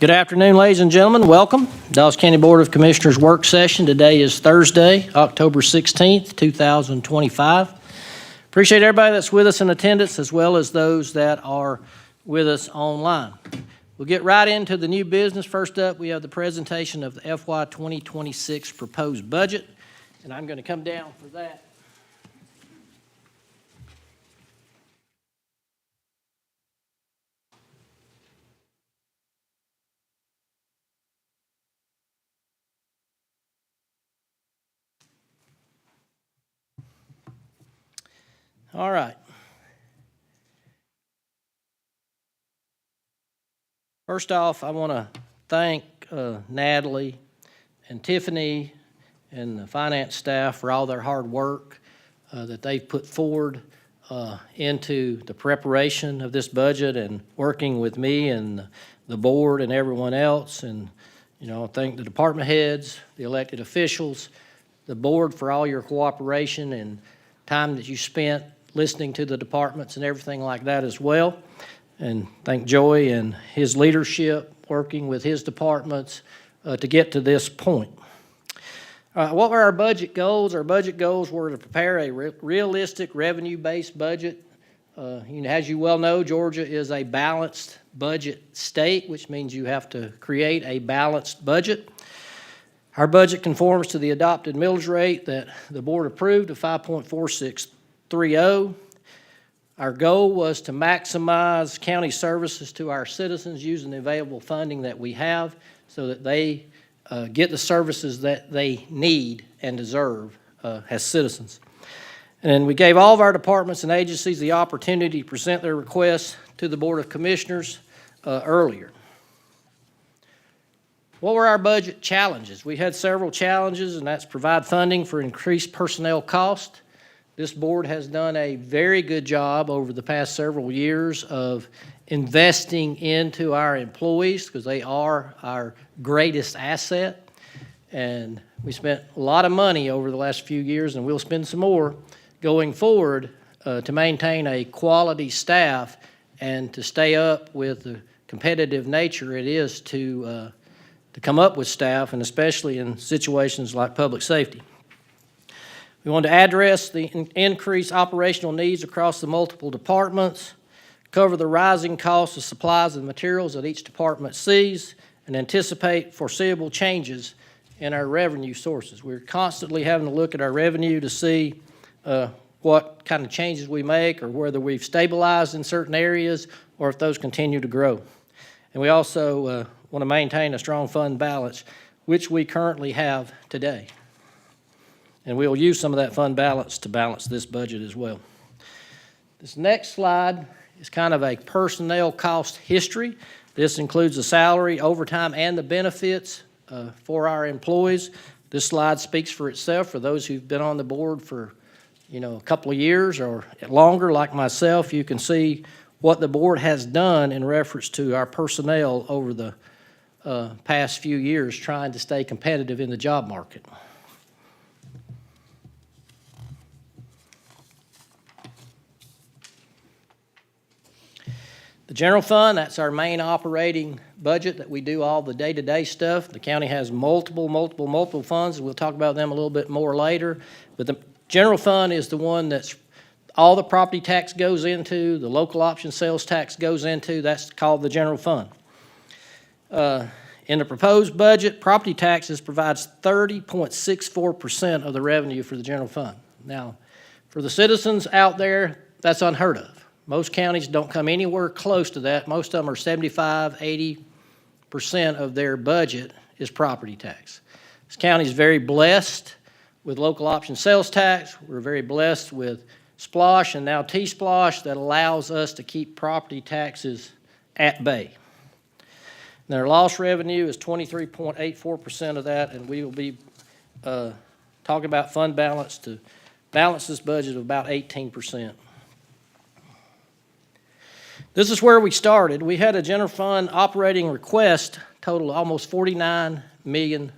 Good afternoon, ladies and gentlemen. Welcome. Dallas County Board of Commissioners work session. Today is Thursday, October 16th, 2025. Appreciate everybody that's with us in attendance as well as those that are with us online. We'll get right into the new business. First up, we have the presentation of the FY 2026 proposed budget, and I'm going to come down for that. All right. First off, I want to thank Natalie and Tiffany and the finance staff for all their hard work that they've put forward into the preparation of this budget and working with me and the board and everyone else. And, thank the department heads, the elected officials, the board for all your cooperation and time that you spent listening to the departments and everything like that as well. And thank Joey and his leadership working with his departments to get to this point. What were our budget goals? Our budget goals were to prepare a realistic revenue-based budget. As you well know, Georgia is a balanced budget state, which means you have to create a balanced budget. Our budget conforms to the adopted millage rate that the board approved of 5.4630. Our goal was to maximize county services to our citizens using the available funding that we have so that they get the services that they need and deserve as citizens. And we gave all of our departments and agencies the opportunity to present their requests to the Board of Commissioners earlier. What were our budget challenges? We had several challenges, and that's provide funding for increased personnel cost. This board has done a very good job over the past several years of investing into our employees because they are our greatest asset. And we spent a lot of money over the last few years, and we'll spend some more going forward to maintain a quality staff and to stay up with the competitive nature it is to come up with staff, and especially in situations like public safety. We want to address the increased operational needs across the multiple departments, cover the rising costs of supplies and materials that each department sees, and anticipate foreseeable changes in our revenue sources. We're constantly having to look at our revenue to see what kind of changes we make or whether we've stabilized in certain areas or if those continue to grow. And we also want to maintain a strong fund balance, which we currently have today. And we'll use some of that fund balance to balance this budget as well. This next slide is kind of a personnel cost history. This includes the salary, overtime, and the benefits for our employees. This slide speaks for itself for those who've been on the board for a couple of years or longer, like myself. You can see what the board has done in reference to our personnel over the past few years trying to stay competitive in the job market. The general fund, that's our main operating budget that we do all the day-to-day stuff. The county has multiple funds. We'll talk about them a little bit more later. But the general fund is the one that's all the property tax goes into, the local option sales tax goes into. That's called the general fund. In the proposed budget, property taxes provides 30.64% of the revenue for the general fund. Now, for the citizens out there, that's unheard of. Most counties don't come anywhere close to that. Most of them are 75, 80% of their budget is property tax. This county is very blessed with local option sales tax. We're very blessed with SPLOST and now T-SPLOST that allows us to keep property taxes at bay. Their lost revenue is 23.84% of that, and we will be talking about fund balance to balance this budget of about 18%. This is where we started. We had a general fund operating request total almost $49 million.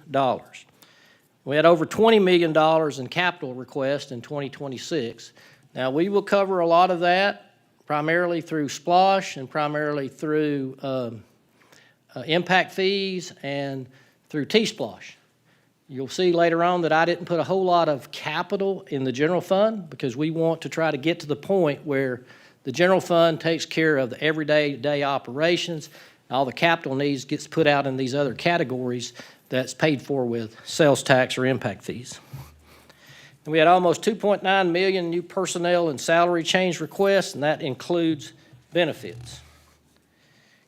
We had over $20 million in capital request in 2026. Now, we will cover a lot of that primarily through SPLOST and primarily through impact fees and through T-Splosh. You'll see later on that I didn't put a whole lot of capital in the general fund because we want to try to get to the point where the general fund takes care of the everyday operations. All the capital needs gets put out in these other categories that's paid for with sales tax or impact fees. And we had almost 2.9 million new personnel and salary change requests, and that includes benefits.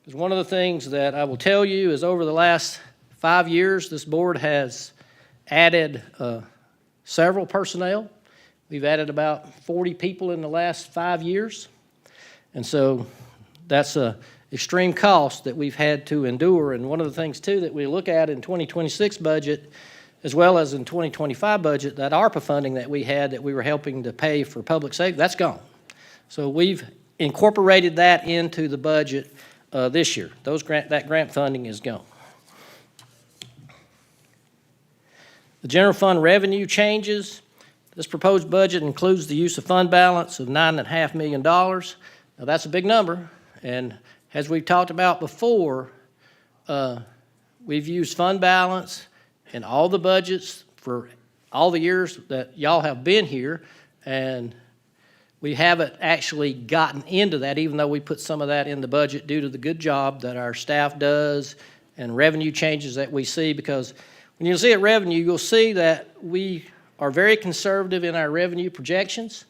Because one of the things that I will tell you is over the last 5 years, this board has added several personnel. We've added about 40 people in the last 5 years. And so that's an extreme cost that we've had to endure. And one of the things, too, that we look at in 2026 budget, as well as in 2025 budget, that ARPA funding that we had that we were helping to pay for public safety, that's gone. So we've incorporated that into the budget this year. That grant funding is gone. The general fund revenue changes. This proposed budget includes the use of fund balance of $9.5 million. Now, that's a big number, and as we've talked about before, we've used fund balance in all the budgets for all the years that y'all have been here, and we haven't actually gotten into that, even though we put some of that in the budget due to the good job that our staff does and revenue changes that we see, because when you see at revenue, you'll see that we are very conservative in our revenue projections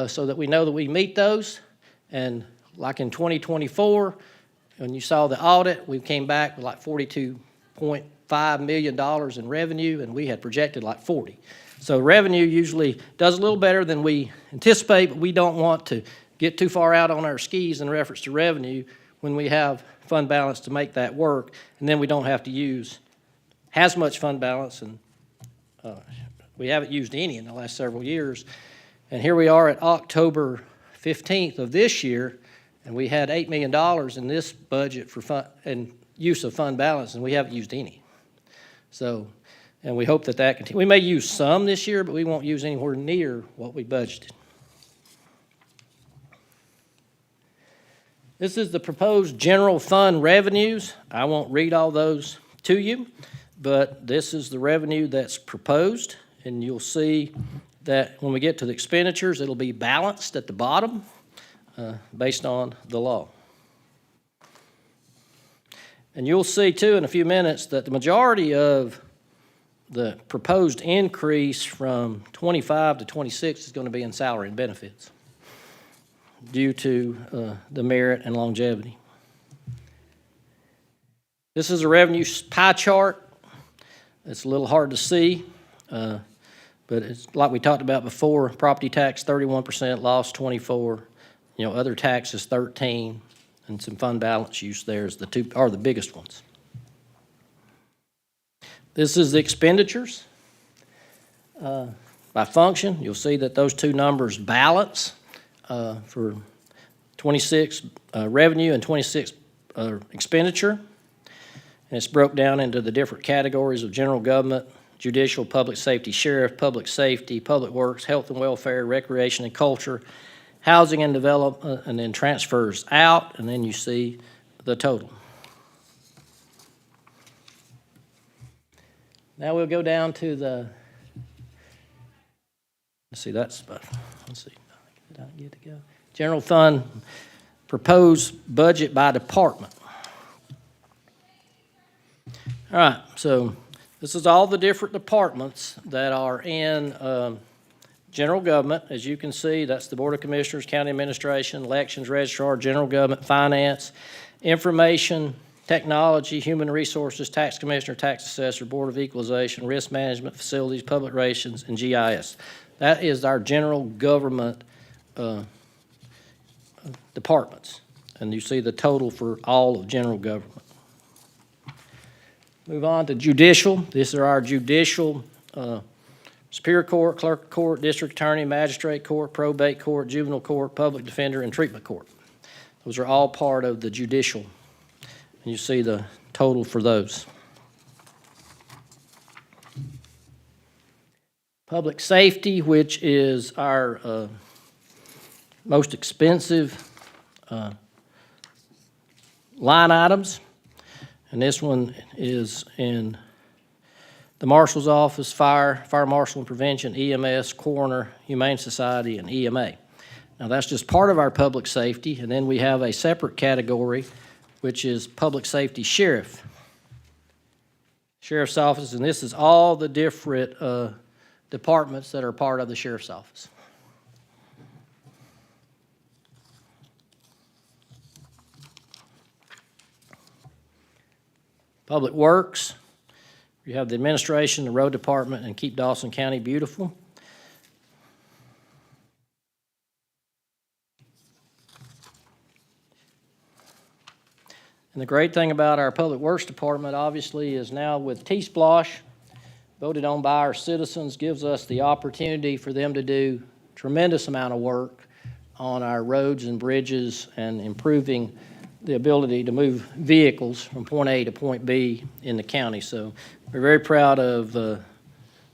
so that we know that we meet those. And like in 2024, when you saw the audit, we came back with like $42.5 million in revenue, and we had projected like 40. So revenue usually does a little better than we anticipate, but we don't want to get too far out on our skis in reference to revenue when we have fund balance to make that work, and then we don't have to use as much fund balance, and we haven't used any in the last several years. And here we are at October 15th of this year, and we had $8 million in this budget for fund and use of fund balance, and we haven't used any. So, and we hope that that continues. We may use some this year, but we won't use anywhere near what we budgeted. This is the proposed general fund revenues. I won't read all those to you, but this is the revenue that's proposed, and you'll see that when we get to the expenditures, it'll be balanced at the bottom based on the law. And you'll see, too, in a few minutes that the majority of the proposed increase from 25 to 26 is going to be in salary and benefits due to the merit and longevity. This is a revenue pie chart. It's a little hard to see, but it's like we talked about before, property tax 31%, loss 24%, other taxes 13%, and some fund balance use there is the biggest ones. This is the expenditures by function. You'll see that those two numbers balance for 26 revenue and 26 expenditure. And it's broke down into the different categories of general government, judicial, public safety, sheriff, public safety, public works, health and welfare, recreation and culture, housing and development, and then transfers out, and then you see the total. Now we'll go down to the, let's see, did I get to go? General fund proposed budget by department. All right, so this is all the different departments that are in general government. As you can see, that's the Board of Commissioners, County Administration, Elections, Registrar, General Government, Finance, Information, Technology, Human Resources, Tax Commissioner, Tax Assessor, Board of Equalization, Risk Management, Facilities, Public Relations, and GIS. That is our general government departments. And you see the total for all of general government. Move on to judicial. These are our judicial Superior Court, Clerk of Court, District Attorney, Magistrate Court, Probate Court, Juvenile Court, Public Defender, and Treatment Court. Those are all part of the judicial. And you see the total for those. Public safety, which is our most expensive line items. And this one is in the Marshal's Office, Fire Marshal and Prevention, EMS, Coroner, Humane Society, and EMA. Now, that's just part of our public safety, and then we have a separate category, which is Public Safety Sheriff's Office, and this is all the different departments that are part of the Sheriff's Office. Public Works, you have the administration, the road department, and keep Dawson County beautiful. And the great thing about our Public Works Department, obviously, is now with T-Splosh, voted on by our citizens, gives us the opportunity for them to do tremendous amount of work on our roads and bridges and improving the ability to move vehicles from point A to point B in the county. So we're very proud of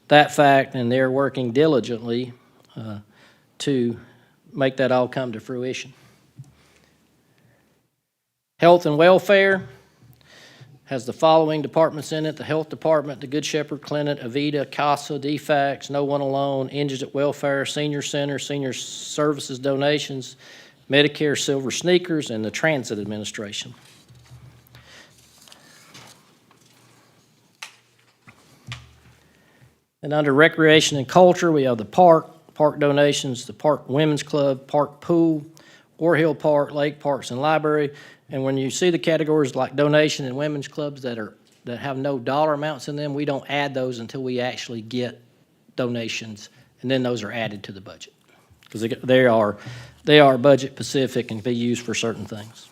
that fact, and they're working diligently to make that all come to fruition. Health and Welfare has the following departments in it: the Health Department, the Good Shepherd Clinic, Avita, CASA, DFACS, No One Alone, Indigent Welfare, Senior Center, Senior Services Donations, Medicare Silver Sneakers, and the Transit Administration. And under Recreation and Culture, we have the park donations, the Park Women's Club, Park Pool, War Hill Park, Lake Parks, and Library. And when you see the categories like donation and women's clubs that have no dollar amounts in them, we don't add those until we actually get donations, and then those are added to the budget, because they are budget specific and can be used for certain things.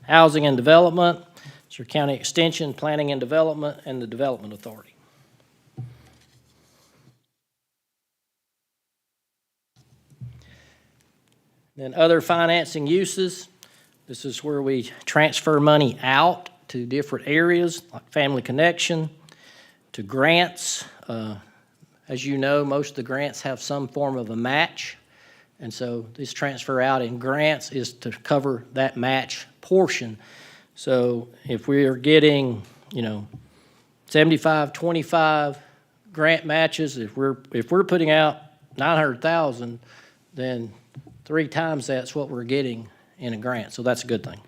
Housing and Development, it's your county extension, Planning and Development, and the Development Authority. Then other financing uses, this is where we transfer money out to different areas, like Family Connection, to grants. As you know, most of the grants have some form of a match, and so this transfer out in grants is to cover that match portion. So if we are getting, 75-25 grant matches, if we're putting out $900,000, then 3 times that's what we're getting in a grant, so that's a good thing.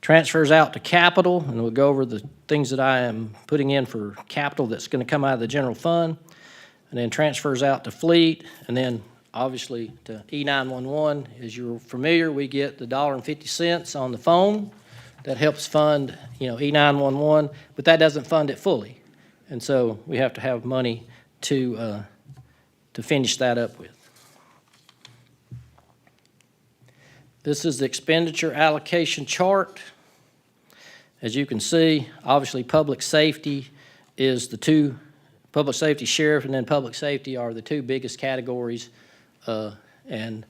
Transfers out to capital, and we'll go over the things that I am putting in for capital that's going to come out of the general fund, and then transfers out to fleet, and then obviously to E911. As you're familiar, we get the $1.50 on the phone. That helps fund, E911, but that doesn't fund it fully, and so we have to have money to finish that up with. This is the expenditure allocation chart. As you can see, obviously public safety is public safety sheriff and then public safety are the 2 biggest categories, and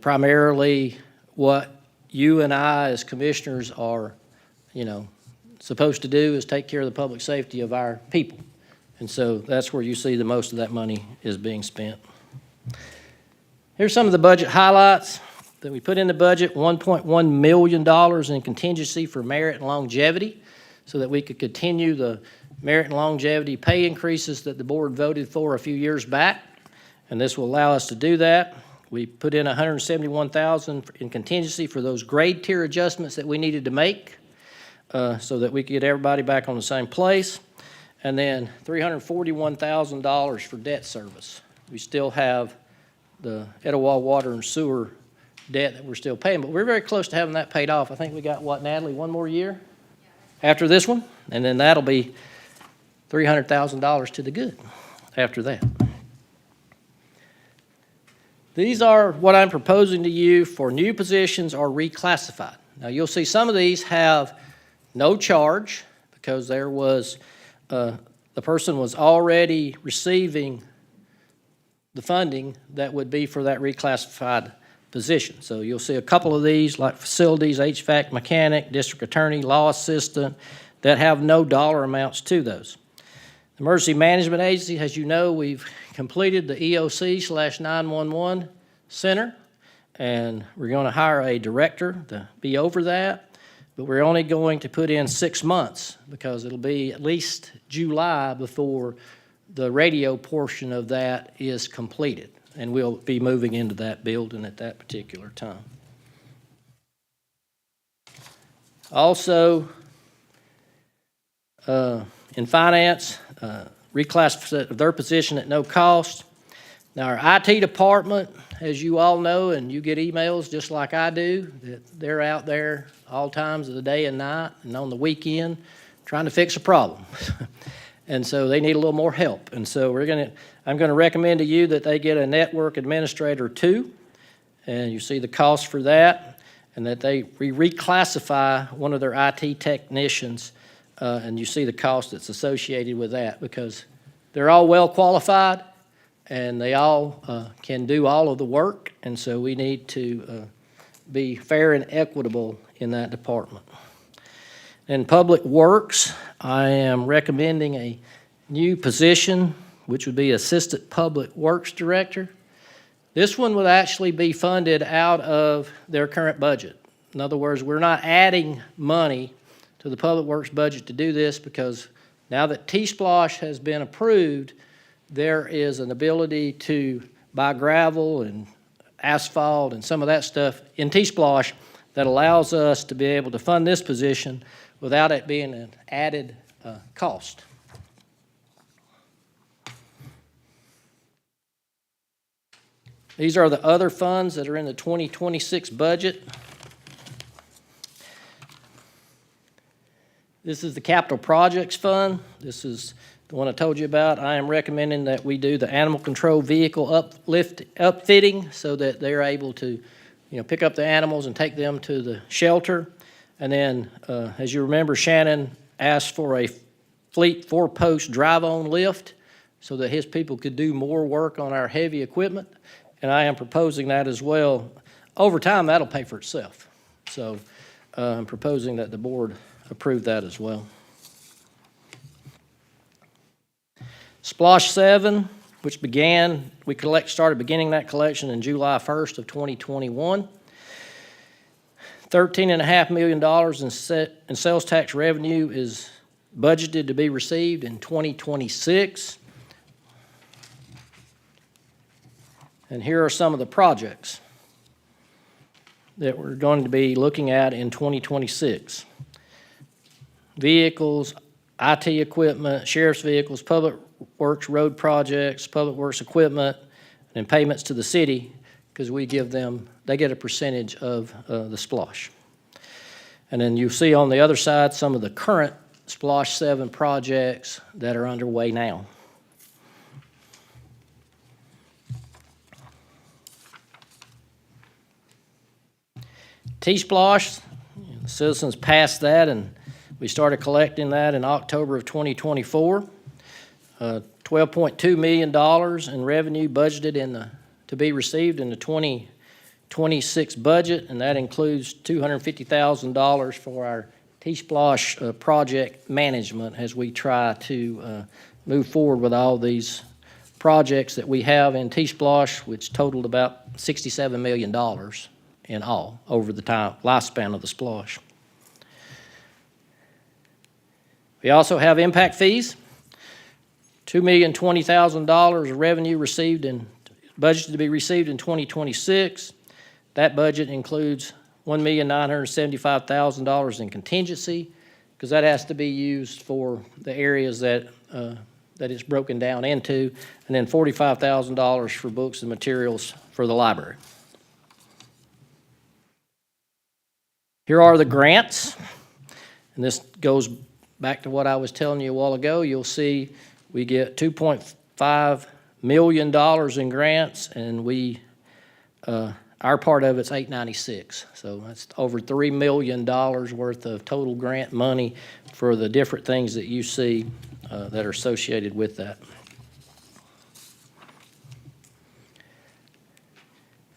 primarily what you and I as commissioners are, supposed to do is take care of the public safety of our people. And so that's where you see the most of that money is being spent. Here's some of the budget highlights that we put in the budget: $1.1 million in contingency for merit and longevity so that we could continue the merit and longevity pay increases that the board voted for a few years back, and this will allow us to do that. We put in $171,000 in contingency for those grade tier adjustments that we needed to make so that we could get everybody back on the same place, and then $341,000 for debt service. We still have the Etowah Water and Sewer debt that we're still paying, but we're very close to having that paid off. I think we got, Natalie, 1 more year after this one, and then that'll be $300,000 to the good after that. These are what I'm proposing to you for new positions or reclassified. Now, you'll see some of these have no charge because there was, the person was already receiving the funding that would be for that reclassified position. So you'll see a couple of these like facilities, HVAC mechanic, district attorney, law assistant, that have no dollar amounts to those. The Emergency Management Agency, as you know, we've completed the EOC/911 center, and we're going to hire a director to be over that. but we're only going to put in 6 months because it'll be at least July before the radio portion of that is completed, and we'll be moving into that building at that particular time. Also, in finance, reclassification of their position at no cost. Now, our IT department, as you all know, and you get emails just like I do, that they're out there all times of the day and night and on the weekend trying to fix a problem. And so they need a little more help. And so I'm going to recommend to you that they get a network administrator too, and you see the cost for that, and that they reclassify one of their IT technicians, and you see the cost that's associated with that, because they're all well qualified and they all can do all of the work, and so we need to be fair and equitable in that department. In Public Works, I am recommending a new position, which would be Assistant Public Works Director. This one would actually be funded out of their current budget. In other words, we're not adding money to the Public Works budget to do this, because now that T-Splosh has been approved, there is an ability to buy gravel and asphalt and some of that stuff in T-Splosh that allows us to be able to fund this position without it being an added cost. These are the other funds that are in the 2026 budget. This is the Capital Projects Fund. This is the one I told you about. I am recommending that we do the animal control vehicle upfitting so that they're able to, pick up the animals and take them to the shelter. And then, as you remember, Shannon asked for a fleet 4-post drive-on lift so that his people could do more work on our heavy equipment. And I am proposing that as well. Over time, that'll pay for itself. So I'm proposing that the board approve that as well. Splosh 7, which started beginning that collection in July 1st of 2021. $13.5 million in sales tax revenue is budgeted to be received in 2026. And here are some of the projects that we're going to be looking at in 2026. Vehicles, IT equipment, sheriff's vehicles, public works road projects, public works equipment, and payments to the city, because they get a percentage of the Splosh. And then you see on the other side some of the current Splosh 7 projects that are underway now. T-Splosh, the citizens passed that, and we started collecting that in October of 2024. $12.2 million in revenue budgeted to be received in the 2026 budget, and that includes $250,000 for our T-Splosh project management as we try to move forward with all these projects that we have in T-Splosh, which totaled about $67 million in all over the lifespan of the Splosh. We also have impact fees. $2,020,000 of revenue budgeted to be received in 2026. That budget includes $1,975,000 in contingency, because that has to be used for the areas that it's broken down into, and then $45,000 for books and materials for the library. Here are the grants, and this goes back to what I was telling you a while ago. You'll see we get $2.5 million in grants, and our part of it's $896. So that's over $3 million worth of total grant money for the different things that you see that are associated with that.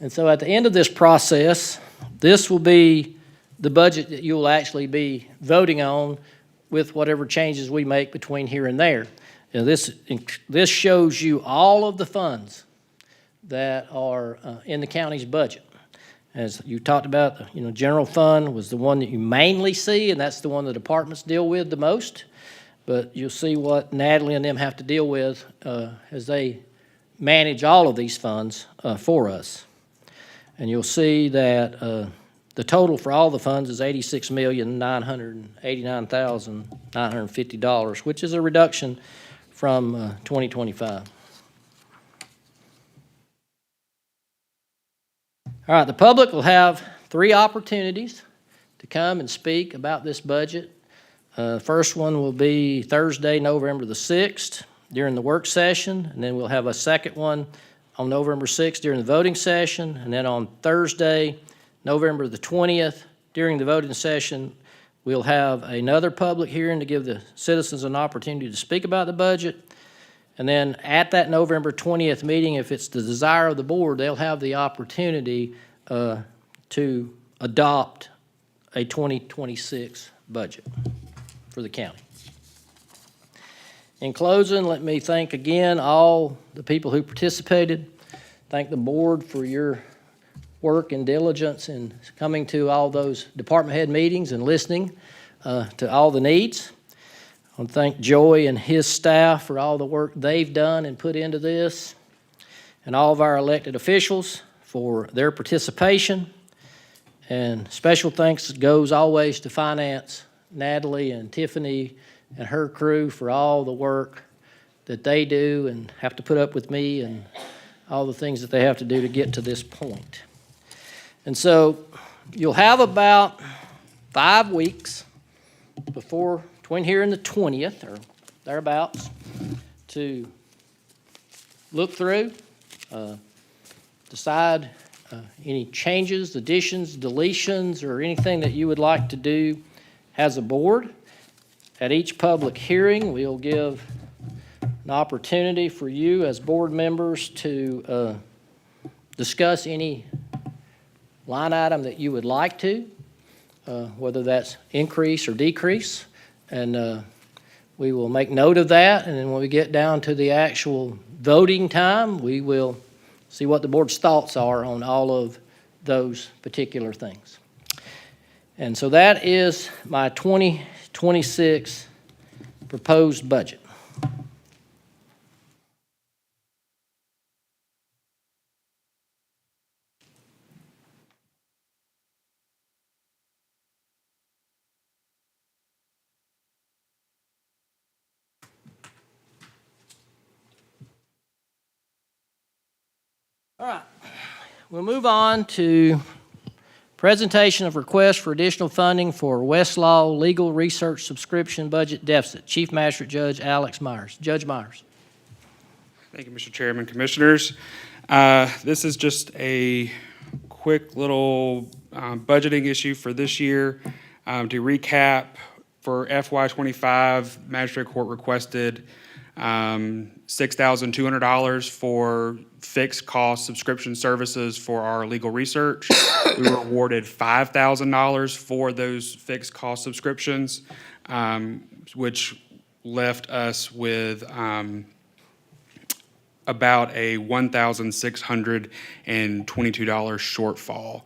And so at the end of this process, this will be the budget that you'll actually be voting on with whatever changes we make between here and there. And this shows you all of the funds that are in the county's budget. As you talked about, general fund was the one that you mainly see, and that's the one the departments deal with the most. But you'll see what Natalie and them have to deal with as they manage all of these funds for us. And you'll see that the total for all the funds is $86,989,950, which is a reduction from 2025. All right, the public will have 3 opportunities to come and speak about this budget. First one will be Thursday, November the 6th, during the work session, and then we'll have a second one on November 6th during the voting session, and then on Thursday, November the 20th, during the voting session, we'll have another public hearing to give the citizens an opportunity to speak about the budget. And then at that November 20th meeting, if it's the desire of the board, they'll have the opportunity to adopt a 2026 budget for the county. In closing, let me thank again all the people who participated. Thank the board for your work and diligence in coming to all those department head meetings and listening to all the needs. I want to thank Joey and his staff for all the work they've done and put into this, and all of our elected officials for their participation. And special thanks goes always to Finance, Natalie and Tiffany and her crew for all the work that they do and have to put up with me and all the things that they have to do to get to this point. And so you'll have about 5 weeks between here and the 20th or thereabouts to look through, decide any changes, additions, deletions, or anything that you would like to do as a board. At each public hearing, we'll give an opportunity for you as board members to discuss any line item that you would like to, whether that's increase or decrease. And we will make note of that. And then when we get down to the actual voting time, we will see what the board's thoughts are on all of those particular things. And so that is my 2026 proposed budget. All right, we'll move on to presentation of request for additional funding for Westlaw Legal Research Subscription Budget Deficit. Chief Magistrate Judge Alex Myers. Judge Myers. Thank you, Mr. Chairman, Commissioners. This is just a quick little budgeting issue for this year. To recap, for FY25, Magistrate Court requested $6,200 for fixed cost subscription services for our legal research. We were awarded $5,000 for those fixed cost subscriptions, which left us with about a $1,622 shortfall.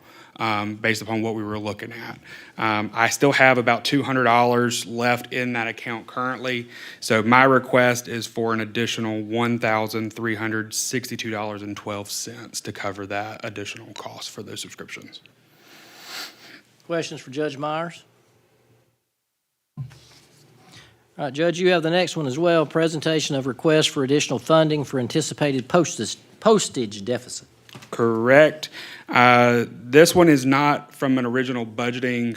Based upon what we were looking at. I still have about $200 left in that account currently, so my request is for an additional $1,362.12 to cover that additional cost for those subscriptions. Questions for Judge Myers? All right, Judge, you have the next one as well, presentation of request for additional funding for anticipated postage deficit. Correct. This one is not from an original budgeting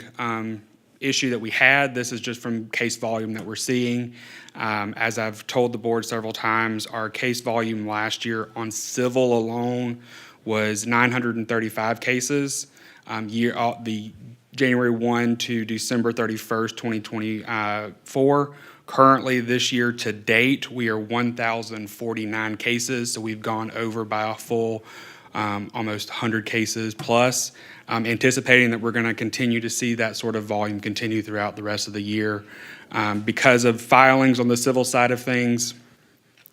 issue that we had. This is just from case volume that we're seeing. As I've told the board several times, our case volume last year on civil alone was 935 cases. The January 1 to December 31st, 2024. Currently, this year to date, we are 1,049 cases, so we've gone over by a full almost 100 cases plus. Anticipating that we're going to continue to see that sort of volume continue throughout the rest of the year. Because of filings on the civil side of things,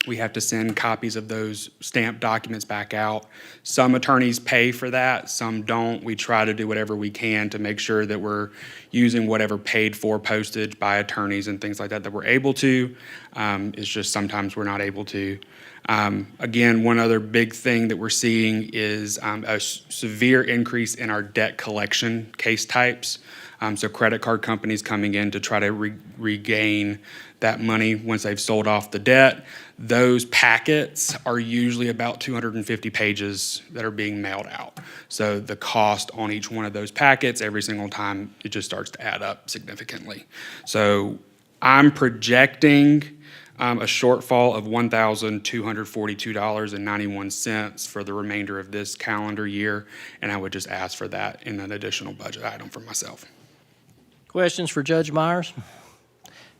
We have to send copies of those stamped documents back out. Some attorneys pay for that, some don't. We try to do whatever we can to make sure that we're using whatever paid for postage by attorneys and things like that that we're able to. It's just sometimes we're not able to. Again, one other big thing that we're seeing is a severe increase in our debt collection case types. So credit card companies coming in to try to regain that money once they've sold off the debt. Those packets are usually about 250 pages that are being mailed out. So the cost on each one of those packets every single time, it just starts to add up significantly. So I'm projecting a shortfall of $1,242.91 for the remainder of this calendar year, and I would just ask for that in an additional budget item for myself. Questions for Judge Myers?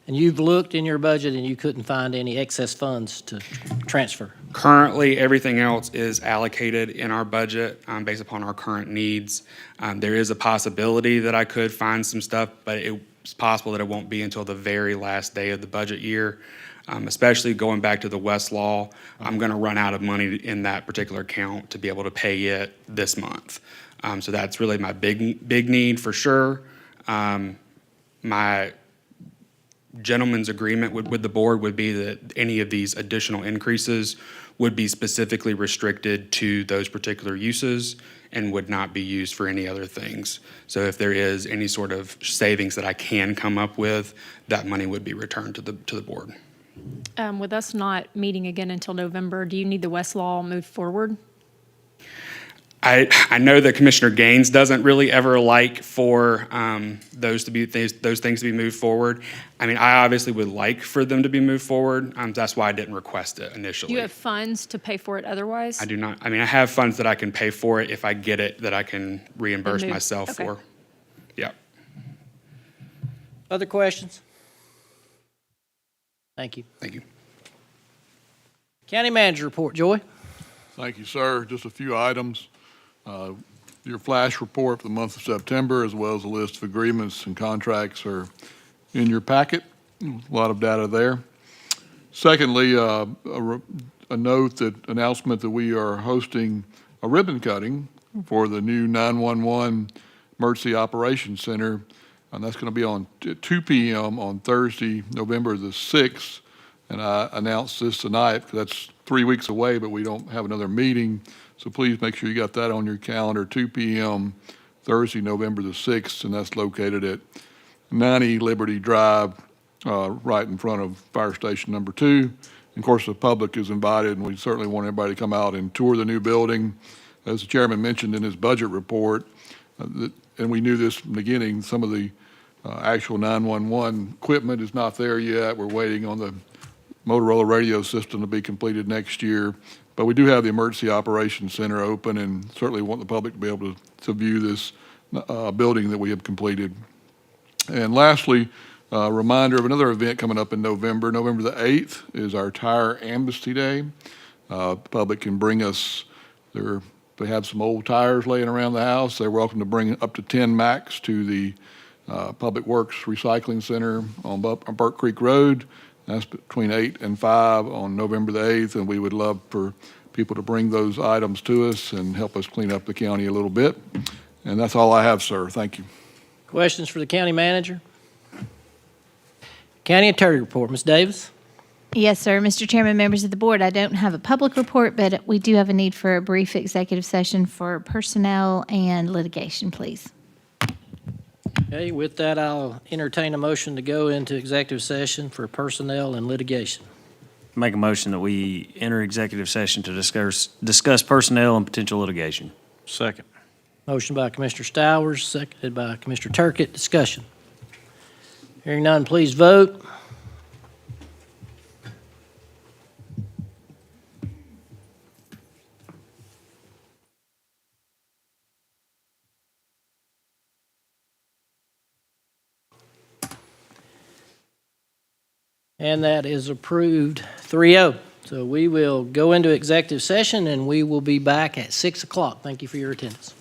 And you've looked in your budget and you couldn't find any excess funds to transfer? Currently, everything else is allocated in our budget based upon our current needs. There is a possibility that I could find some stuff, but it's possible that it won't be until the very last day of the budget year. Especially going back to the Westlaw, I'm going to run out of money in that particular account to be able to pay it this month. So that's really my big need for sure. My gentleman's agreement with the board would be that any of these additional increases would be specifically restricted to those particular uses and would not be used for any other things. So if there is any sort of savings that I can come up with, that money would be returned to the board. With us not meeting again until November, do you need the Westlaw moved forward? I know that Commissioner Gaines doesn't really ever like for those things to be moved forward. I mean, I obviously would like for them to be moved forward. That's why I didn't request it initially. Do you have funds to pay for it otherwise? I do not. I mean, I have funds that I can pay for it if I get it that I can reimburse myself okay. for. Yeah. Other questions? Thank you. Thank you. County Manager report, Joy. Thank you, sir. Just a few items. Your flash report for the month of September, as well as a list of agreements and contracts, are in your packet. A lot of data there. Secondly, a announcement that we are hosting a ribbon cutting for the new 911 Emergency Operations Center, and that's going to be on 2 p.m. on Thursday, November the 6th. And I announced this tonight because that's 3 weeks away, but we don't have another meeting. So please make sure you got that on your calendar, 2 p.m. Thursday, November the 6th, and that's located at 90 Liberty Drive, right in front of Fire Station Number 2. And of course, the public is invited, and we certainly want everybody to come out and tour the new building. As the chairman mentioned in his budget report, and we knew this from the beginning, some of the actual 911 equipment is not there yet. We're waiting on the Motorola radio system to be completed next year. But we do have the Emergency Operations Center open and certainly want the public to be able to view this building that we have completed. And lastly, a reminder of another event coming up in November. November the 8th is our Tire Amnesty Day. The public can bring us they have some old tires laying around the house. They're welcome to bring up to 10 max to the Public Works Recycling Center on Burke Creek Road. That's between 8 and 5 on November the 8th, and we would love for people to bring those items to us and help us clean up the county a little bit. And that's all I have, sir. Thank you. Questions for the County Manager? County Attorney report, Ms. Davis. Yes, sir. Mr. Chairman, members of the board, I don't have a public report, but we do have a need for a brief executive session for personnel and litigation, please. Okay, with that, I'll entertain a motion to go into executive session for personnel and litigation. Make a motion that we enter executive session to discuss personnel and potential litigation. Second. Motion by Commissioner Stowers, seconded by Commissioner Turkett. Discussion. Hearing none, please vote. And that is approved 3-0. So we will go into executive session and we will be back at 6 o'clock. Thank you for your attendance.